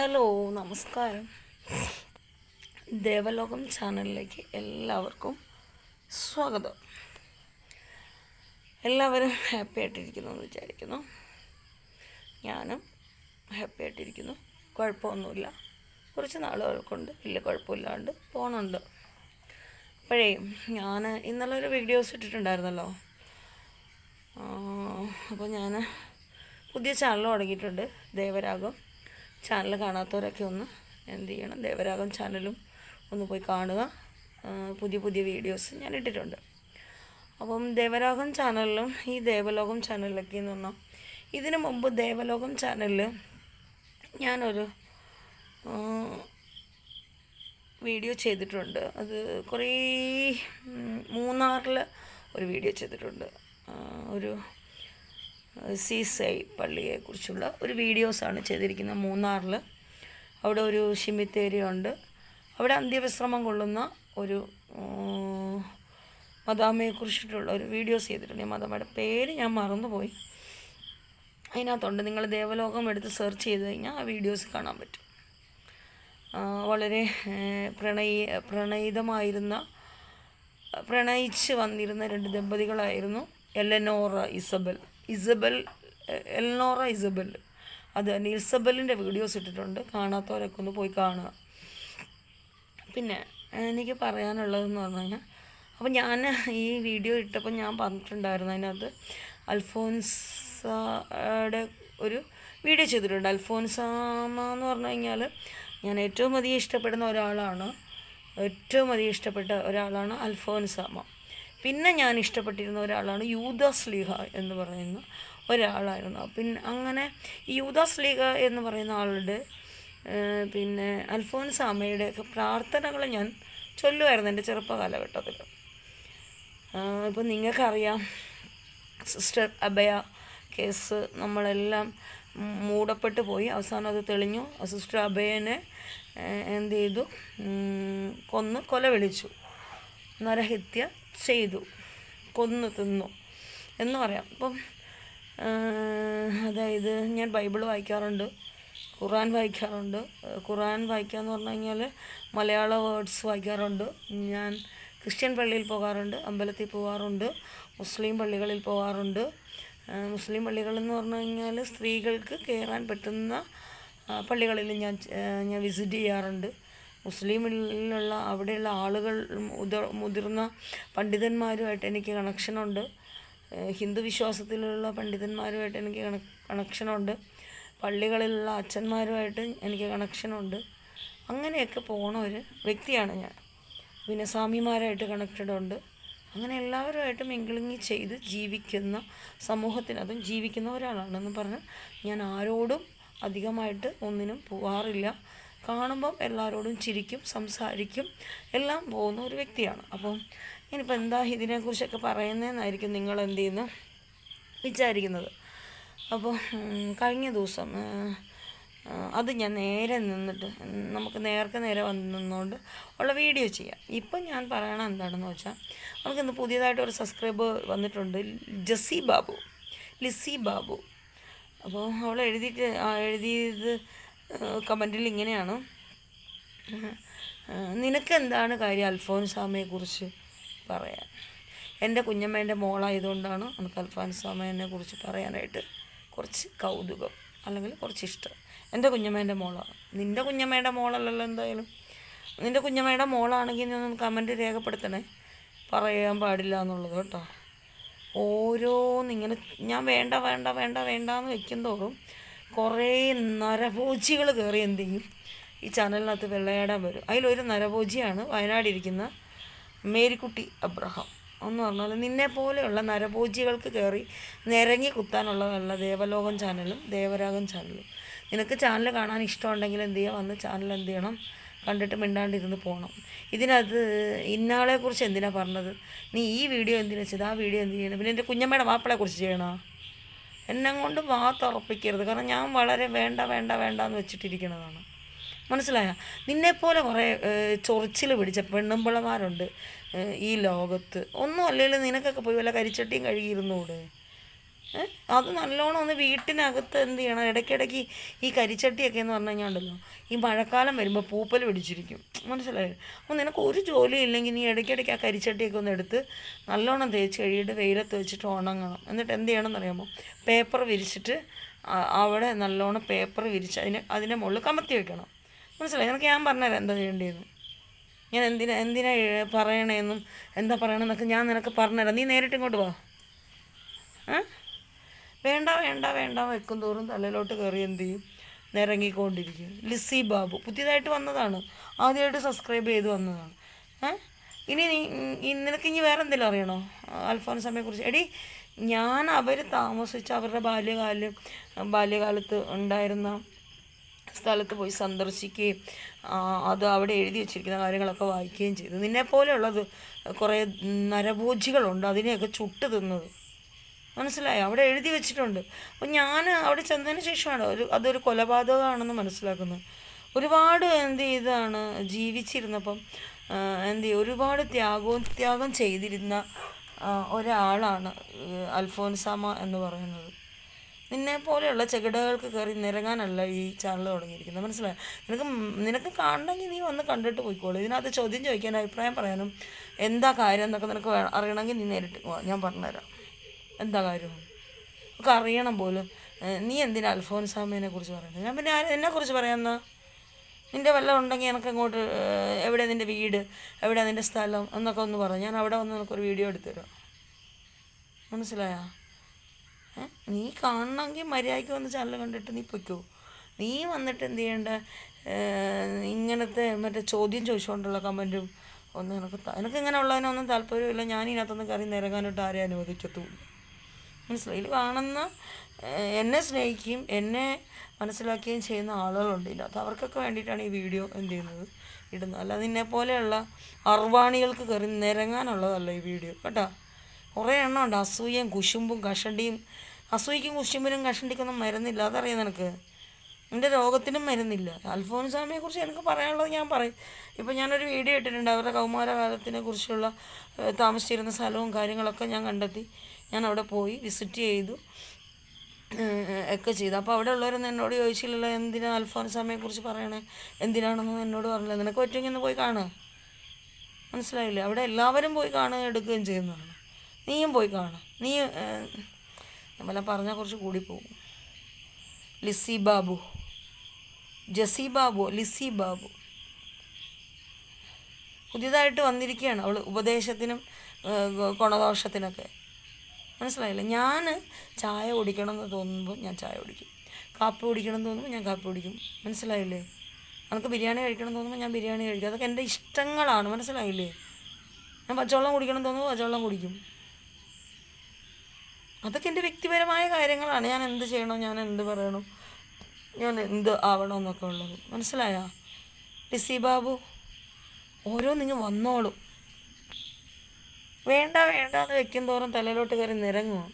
Hello നമസ്കാരം. ദേവലോകം ചാനലിലേക്ക് എല്ലാവർക്കും സ്വാഗതം. എല്ലാവരും ഹാപ്പി ആയിട്ടിരിക്കുന്നു എന്ന് വിചാരിക്കുന്നു. ഞാനും ഹാപ്പി ആയിട്ടിരിക്കുന്നു. കുഴപ്പമൊന്നുമില്ല. കുറച്ച് നാളുകൾ കൊണ്ട് വലിയ കുഴപ്പമില്ലാണ്ട് പോകുന്നുണ്ട്. അപ്പോഴേ ഞാൻ ഇന്നലെ ഒരു വീഡിയോസ് ഇട്ടിട്ടുണ്ടായിരുന്നല്ലോ. അപ്പോൾ ഞാൻ പുതിയ ചാനൽ തുടങ്ങിയിട്ടുണ്ട്, ദേവരാഗം. ചാനൽ കാണാത്തവരൊക്കെ ഒന്ന് എന്ത് ചെയ്യണം, ദേവരാഗം ചാനലും ഒന്ന് പോയി കാണുക. പുതിയ പുതിയ വീഡിയോസ് ഞാൻ ഇട്ടിട്ടുണ്ട്. അപ്പം ദേവരാഗം ചാനലിലും ഈ ദേവലോകം ചാനലിലൊക്കെ എന്ന് പറഞ്ഞാൽ ഇതിനു മുമ്പ് ദേവലോകം ചാനലിൽ ഞാനൊരു വീഡിയോ ചെയ്തിട്ടുണ്ട്. അത് കുറേ മൂന്നാറിൽ ഒരു വീഡിയോ ചെയ്തിട്ടുണ്ട്. ഒരു സീസൈ പള്ളിയെക്കുറിച്ചുള്ള ഒരു വീഡിയോസാണ് ചെയ്തിരിക്കുന്നത്. മൂന്നാറിൽ അവിടെ ഒരു ശിമിത്തേരി ഉണ്ട്. അവിടെ അന്ത്യവിശ്രമം കൊള്ളുന്ന ഒരു മദാമയെക്കുറിച്ചിട്ടുള്ള ഒരു വീഡിയോസ് ചെയ്തിട്ടുണ്ട്. മദാമയുടെ പേര് ഞാൻ മറന്നുപോയി. അതിനകത്തുണ്ട്. നിങ്ങൾ ദേവലോകം എടുത്ത് സെർച്ച് ചെയ്ത് കഴിഞ്ഞാൽ ആ വീഡിയോസ് കാണാൻ പറ്റും. വളരെ പ്രണയിച്ച് വന്നിരുന്ന രണ്ട് ദമ്പതികളായിരുന്നു എൽനോറ ഇസബൽ. അത് തന്നെ ഇസബലിൻ്റെ വീഡിയോസ് ഇട്ടിട്ടുണ്ട്. കാണാത്തവരൊക്കെ ഒന്ന് പോയി കാണുക. പിന്നെ എനിക്ക് പറയാനുള്ളതെന്ന് പറഞ്ഞു കഴിഞ്ഞാൽ, അപ്പോൾ ഞാൻ ഈ വീഡിയോ ഇട്ടപ്പോൾ ഞാൻ പറഞ്ഞിട്ടുണ്ടായിരുന്നു, അതിനകത്ത് അൽഫോൻസയുടെ ഒരു വീഡിയോ ചെയ്തിട്ടുണ്ട്. അൽഫോൻസാമ എന്ന് പറഞ്ഞു കഴിഞ്ഞാൽ ഞാൻ ഏറ്റവും അധികം ഇഷ്ടപ്പെടുന്ന ഒരാളാണ് അൽഫോൻസാമ. പിന്നെ ഞാൻ ഇഷ്ടപ്പെട്ടിരുന്ന ഒരാളാണ് യൂദാസ് സ്ലീഹ എന്ന് പറയുന്ന ഒരാളായിരുന്നു. പിന്നെ അങ്ങനെ യൂദാസ് സ്ലീഹ എന്ന് പറയുന്ന ആളുടെ പിന്നെ അൽഫോൻസാമയുടെയൊക്കെ പ്രാർത്ഥനകൾ ഞാൻ ചൊല്ലുമായിരുന്നു എൻ്റെ ചെറുപ്പ കാലഘട്ടത്തിൽ. ഇപ്പം നിങ്ങൾക്കറിയാം, സിസ്റ്റർ അഭയ കേസ് നമ്മളെല്ലാം മൂടപ്പെട്ട് പോയി. അവസാനം അത് തെളിഞ്ഞു. സിസ്റ്റർ അഭയനെ എന്ത് ചെയ്തു, കൊല വിളിച്ചു, നരഹത്യ ചെയ്തു, കൊന്നു തിന്നു എന്ന് പറയാം. അപ്പം അതായത് ഞാൻ ബൈബിൾ വായിക്കാറുണ്ട്, ഖുർആൻ വായിക്കാറുണ്ട്. ഖുർആൻ വായിക്കാമെന്ന് പറഞ്ഞു കഴിഞ്ഞാൽ മലയാള വേർഡ്സ് വായിക്കാറുണ്ട്. ഞാൻ ക്രിസ്ത്യൻ പള്ളിയിൽ പോകാറുണ്ട്, അമ്പലത്തിൽ പോകാറുണ്ട്, മുസ്ലിം പള്ളികളിൽ പോകാറുണ്ട്. മുസ്ലിം പള്ളികളെന്ന് പറഞ്ഞു കഴിഞ്ഞാൽ സ്ത്രീകൾക്ക് കയറാൻ പറ്റുന്ന പള്ളികളിൽ ഞാൻ വിസിറ്റ് ചെയ്യാറുണ്ട്. മുസ്ലിമിലുള്ള അവിടെയുള്ള ആളുകൾ മുതിർന്ന പണ്ഡിതന്മാരുമായിട്ട് എനിക്ക് കണക്ഷനുണ്ട്. ഹിന്ദു വിശ്വാസത്തിലുള്ള പണ്ഡിതന്മാരുമായിട്ട് എനിക്ക് കണക്ഷനുണ്ട്. പള്ളികളിലുള്ള അച്ഛന്മാരുമായിട്ട് എനിക്ക് കണക്ഷനുണ്ട്. അങ്ങനെയൊക്കെ പോണ ഒരു വ്യക്തിയാണ് ഞാൻ. പിന്നെ സ്വാമിമാരായിട്ട് കണക്റ്റഡ് ഉണ്ട്. അങ്ങനെ എല്ലാവരുമായിട്ട് മിങ്കിളിങ് ചെയ്ത് ജീവിക്കുന്ന, സമൂഹത്തിനതും ജീവിക്കുന്ന ഒരാളാണെന്ന് പറഞ്ഞ് ഞാൻ ആരോടും അധികമായിട്ട് ഒന്നിനും പോകാറില്ല. കാണുമ്പം എല്ലാവരോടും ചിരിക്കും, സംസാരിക്കും, എല്ലാം പോകുന്ന ഒരു വ്യക്തിയാണ്. അപ്പം ഇനിയിപ്പോൾ എന്താ ഇതിനെക്കുറിച്ചൊക്കെ പറയുന്നതെന്നായിരിക്കും നിങ്ങൾ എന്ത് ചെയ്യുന്നു വിചാരിക്കുന്നത്. അപ്പോൾ കഴിഞ്ഞ ദിവസം അത് ഞാൻ നേരെ നിന്നിട്ട് നമുക്ക് നേരെ നിന്നുകൊണ്ട് ഉള്ള വീഡിയോ ചെയ്യാം. ഇപ്പം ഞാൻ പറയണത് എന്താണെന്ന് വെച്ചാൽ, നമുക്കിന്ന് പുതിയതായിട്ടൊരു സബ്സ്ക്രൈബർ വന്നിട്ടുണ്ട്, ലിസി ബാബു. അപ്പോൾ അവൾ എഴുതിയത് കമൻറ്റിൽ ഇങ്ങനെയാണ്: നിനക്കെന്താണ് കാര്യം അൽഫോൻസാമയെക്കുറിച്ച് പറയാൻ? എൻ്റെ കുഞ്ഞമ്മേൻ്റെ മോളായതുകൊണ്ടാണ് എനിക്ക് അൽഫോൻസാമയെ കുറിച്ച് പറയാനായിട്ട് കുറച്ച് കൗതുകം, അല്ലെങ്കിൽ കുറച്ച് ഇഷ്ടം. എൻ്റെ കുഞ്ഞമ്മേൻ്റെ മോളാണ്. നിൻ്റെ കുഞ്ഞമ്മയുടെ മോളല്ലല്ലോ. എന്തായാലും നിൻ്റെ കുഞ്ഞമ്മയുടെ മോളാണെങ്കിൽ നീ ഒന്ന് കമൻറ്റ് രേഖപ്പെടുത്തണേ, പറയാൻ പാടില്ല എന്നുള്ളത് കേട്ടോ. ഓരോന്നിങ്ങനെ ഞാൻ വേണ്ടാന്ന് വയ്ക്കും തോറും കുറേ നരഭോജികൾ കയറി എന്ത് ചെയ്യും, ഈ ചാനലിനകത്ത് വെള്ളയാടാൻ വരും. അതിലൊരു നരഭോജിയാണ് വയനാടിരിക്കുന്ന മേരിക്കുട്ടി അബ്രഹാം എന്ന് പറഞ്ഞാൽ. നിന്നെപ്പോലെയുള്ള നരഭോജികൾക്ക് കയറി നിരങ്ങി കുത്താനുള്ളതല്ല ദേവലോകം ചാനലും ദേവരാഗം ചാനലും. നിനക്ക് ചാനൽ കാണാൻ ഇഷ്ടമുണ്ടെങ്കിൽ എന്ത് ചെയ്യുക, വന്ന് ചാനൽ എന്ത് ചെയ്യണം, കണ്ടിട്ട് മിണ്ടാണ്ടിരുന്ന് പോകണം. ഇതിനകത്ത് ഇന്നാളെക്കുറിച്ച് എന്തിനാണ് പറഞ്ഞത്, നീ ഈ വീഡിയോ എന്തിനാ ചെയ്ത്, ആ വീഡിയോ എന്ത് ചെയ്യണം, പിന്നെ എൻ്റെ കുഞ്ഞമ്മയുടെ മാപ്പിളയെക്കുറിച്ച് ചെയ്യണോ? എന്നെ കൊണ്ട് തുറപ്പിക്കരുത്. കാരണം ഞാൻ വളരെ വേണ്ടാന്ന് വെച്ചിട്ടിരിക്കുന്നതാണ്. മനസ്സിലായ? നിന്നെപ്പോലെ കുറേ ചൊറിച്ചിൽ പിടിച്ച പെണ്ണുമ്പിളമാരുണ്ട് ഈ ലോകത്ത്. ഒന്നും അല്ലെങ്കിൽ നിനക്കൊക്കെ പോയി വല്ല കരിച്ചട്ടിയും കഴുകിയിരുന്നൂടെ? അത് നല്ലോണം ഒന്ന് വീട്ടിനകത്ത് എന്ത് ചെയ്യണം, ഇടയ്ക്കിടയ്ക്ക് ഈ കരിച്ചട്ടിയൊക്കെ എന്ന് പറഞ്ഞു കഴിഞ്ഞാൽ ഉണ്ടല്ലോ, ഈ മഴക്കാലം വരുമ്പോൾ പൂപ്പൽ പിടിച്ചിരിക്കും, മനസ്സിലായോ? അപ്പോൾ നിനക്ക് ഒരു ജോലി ഇല്ലെങ്കിൽ നീ ഇടയ്ക്കിടയ്ക്ക് ആ കരിച്ചട്ടിയൊക്കെ ഒന്ന് എടുത്ത് നല്ലോണം തേച്ച് കഴിയിട്ട് വെയിലത്ത് വെച്ചിട്ട് ഉണങ്ങണം. എന്നിട്ട് എന്ത് ചെയ്യണമെന്ന് അറിയാമോ? പേപ്പർ വിരിച്ചിട്ട് അവിടെ നല്ലോണം പേപ്പർ വിരിച്ച് അതിൻ്റെ മുകളിൽ കമത്തി വെക്കണം. മനസ്സിലായി? നിനക്ക് ഞാൻ പറഞ്ഞുതരാം എന്താ ചെയ്യേണ്ടതെന്ന്. ഞാൻ എന്തിനാ പറയണേന്നും എന്താ പറയണമെന്നൊക്കെ ഞാൻ നിനക്ക് പറഞ്ഞുതരാം. നീ നേരിട്ട് ഇങ്ങോട്ട് വാ. വേണ്ട വേണ്ട വേണ്ട വെക്കും തോറും തലയിലോട്ട് കയറി എന്ത് ചെയ്യും, നിരങ്ങിക്കൊണ്ടിരിക്കും. ലിസി ബാബു പുതിയതായിട്ട് വന്നതാണ്, ആദ്യമായിട്ട് സബ്സ്ക്രൈബ് ചെയ്ത് വന്നതാണ്. ഇനി നിനക്ക് ഇനി വേറെ എന്തെങ്കിലും അറിയണോ അൽഫോൻസാമ്മയെക്കുറിച്ച്? എടി, ഞാൻ അവർ താമസിച്ച അവരുടെ ബാല്യകാലത്ത് ഉണ്ടായിരുന്ന സ്ഥലത്ത് പോയി സന്ദർശിക്കുകയും അത് അവിടെ എഴുതി വച്ചിരിക്കുന്ന കാര്യങ്ങളൊക്കെ വായിക്കുകയും ചെയ്തു. നിന്നെപ്പോലെയുള്ളത് കുറേ നരഭോജികളുണ്ട്, അതിനെയൊക്കെ ചുട്ട് തിന്നത്. മനസ്സിലായോ? അവിടെ എഴുതി വെച്ചിട്ടുണ്ട്. അപ്പം ഞാൻ അവിടെ ചെന്നതിന് ശേഷമാണ് അതൊരു കൊലപാതകമാണെന്ന് മനസ്സിലാക്കുന്നത്. ഒരുപാട് എന്ത് ചെയ്താണ് ജീവിച്ചിരുന്നപ്പം ഒരുപാട് ത്യാഗം ചെയ്തിരുന്ന ഒരാളാണ് അൽഫോൻസാമ്മ എന്ന് പറയുന്നത്. നിന്നെപ്പോലെയുള്ള ചെകിടകൾക്ക് കയറി നിരങ്ങാനല്ല ഈ ചാനൽ തുടങ്ങിയിരിക്കുന്നത്, മനസ്സിലായോ? നിനക്ക് കാണണമെങ്കിൽ നീ വന്ന് കണ്ടിട്ട് പോയിക്കോളൂ. ഇതിനകത്ത് ചോദ്യം ചോദിക്കാനും അഭിപ്രായം പറയാനും എന്താ കാര്യം എന്നൊക്കെ നിനക്ക് അറിയണമെങ്കിൽ നീ നേരിട്ട് ഞാൻ പറഞ്ഞുതരാം. എന്താ കാര്യം ഒക്കെ അറിയണം പോലും. നീ എന്തിനാ അൽഫോൻസാമ്മയെ കുറിച്ച് പറയുന്നത്? ഞാൻ പിന്നെ എന്നെക്കുറിച്ച് പറയാമെന്നാ? നിൻ്റെ വല്ലതും ഉണ്ടെങ്കിൽ എനിക്ക് അങ്ങോട്ട് എവിടെ നിൻ്റെ വീട്, എവിടെ നിൻ്റെ സ്ഥലം എന്നൊക്കെ ഒന്ന് പറയാം. ഞാൻ അവിടെ വന്ന് നിനക്കൊരു വീഡിയോ എടുത്തു തരാം. മനസ്സിലായോ? നീ കാണണമെങ്കിൽ മര്യാദയ്ക്ക് വന്ന് ചാനൽ കണ്ടിട്ട് നീ പൊയ്ക്കോ. നീ വന്നിട്ട് എന്ത് ചെയ്യേണ്ട, ഇങ്ങനത്തെ മറ്റേ ചോദ്യം ചോദിച്ചുകൊണ്ടുള്ള കമൻറ്റും ഒന്നും എനിക്ക് ഇങ്ങനെ ഉള്ളതിനൊന്നും താല്പര്യമില്ല. ഞാൻ ഇതിനകത്തൊന്നും കയറി നിരങ്ങാനായിട്ട് ആരെയും അനുവദിക്കത്തുമില്ല. മനസ്സിലായി? ഇതിൽ കാണുന്ന എന്നെ സ്നേഹിക്കുകയും എന്നെ മനസ്സിലാക്കുകയും ചെയ്യുന്ന ആളുകളുണ്ട് ഇതിനകത്ത്. അവർക്കൊക്കെ വേണ്ടിയിട്ടാണ് ഈ വീഡിയോ എന്ത് ചെയ്യുന്നത്, ഇടുന്നത്. അല്ലാതെ നിന്നെപ്പോലെയുള്ള അർവാണികൾക്ക് കയറി നിരങ്ങാനുള്ളതല്ല ഈ വീഡിയോ, കേട്ടോ. കുറേ എണ്ണം ഉണ്ട്, അസൂയയും കുശുമ്പും കഷണ്ടിയും. അസൂയയ്ക്കും കുശുമ്പിനും കഷണ്ടിക്കൊന്നും മരുന്നില്ല, അതറിയാം നിനക്ക്. എൻ്റെ രോഗത്തിനും മരുന്നില്ല. അൽഫോൻസാമ്മയെക്കുറിച്ച് എനിക്ക് പറയാനുള്ളത് ഞാൻ പറയും. ഇപ്പം ഞാനൊരു വീഡിയോ ഇട്ടിട്ടുണ്ട്, അവരുടെ കൗമാരകാലത്തിനെ കുറിച്ചുള്ള താമസിച്ചിരുന്ന സ്ഥലവും കാര്യങ്ങളൊക്കെ ഞാൻ കണ്ടെത്തി. ഞാൻ അവിടെ പോയി വിസിറ്റ് ചെയ്തു ഒക്കെ ചെയ്തു. അപ്പോൾ അവിടെ ഉള്ളവരൊന്നും എന്നോട് ചോദിച്ചില്ലല്ലോ എന്തിനാ അൽഫോൻസാമ്മയെക്കുറിച്ച് പറയണേ, എന്തിനാണെന്നൊന്നും എന്നോട് പറഞ്ഞില്ല. നിനക്ക് പറ്റുമെങ്കിൽ ഒന്ന് പോയി കാണുക, മനസ്സിലായില്ലേ? അവിടെ എല്ലാവരും പോയി കാണുകയും എടുക്കുകയും ചെയ്യുന്നതാണ്. നീയും പോയി കാണുക. നീ നമ്മളെ പറഞ്ഞാൽ കുറച്ച് കൂടിപ്പോകും. ലിസി ബാബു, ജസി ബാബു, ലിസി ബാബു പുതിയതായിട്ട് വന്നിരിക്കുകയാണ്. അവൾ ഉപദേശത്തിനും ഗുണദോഷത്തിനൊക്കെ, മനസ്സിലായില്ല? ഞാൻ ചായ കുടിക്കണം എന്ന് തോന്നുമ്പോൾ ഞാൻ ചായ കുടിക്കും, കാപ്പി കുടിക്കണം എന്ന് തോന്നുമ്പോൾ ഞാൻ കാപ്പി കുടിക്കും, മനസ്സിലായില്ലേ? നമുക്ക് ബിരിയാണി കഴിക്കണം എന്ന് തോന്നുമ്പോൾ ഞാൻ ബിരിയാണി കഴിക്കും. അതൊക്കെ എൻ്റെ ഇഷ്ടങ്ങളാണ്, മനസ്സിലായില്ലേ? ഞാൻ പച്ചവെള്ളം കുടിക്കണം എന്ന് തോന്നുമ്പോൾ പച്ചവെള്ളം കുടിക്കും. അതൊക്കെ എൻ്റെ വ്യക്തിപരമായ കാര്യങ്ങളാണ്. ഞാൻ എന്ത് ചെയ്യണോ, ഞാൻ എന്ത് പറയണോ, ഞാൻ എന്ത് ആവണമെന്നൊക്കെ ഉള്ളത്, മനസ്സിലായോ? ലിസി ബാബു ഓരോന്നിങ്ങ് വന്നോളും. വേണ്ട വേണ്ട എന്ന് വെക്കും തോറും തലയിലോട്ട് കയറി നിരങ്ങും.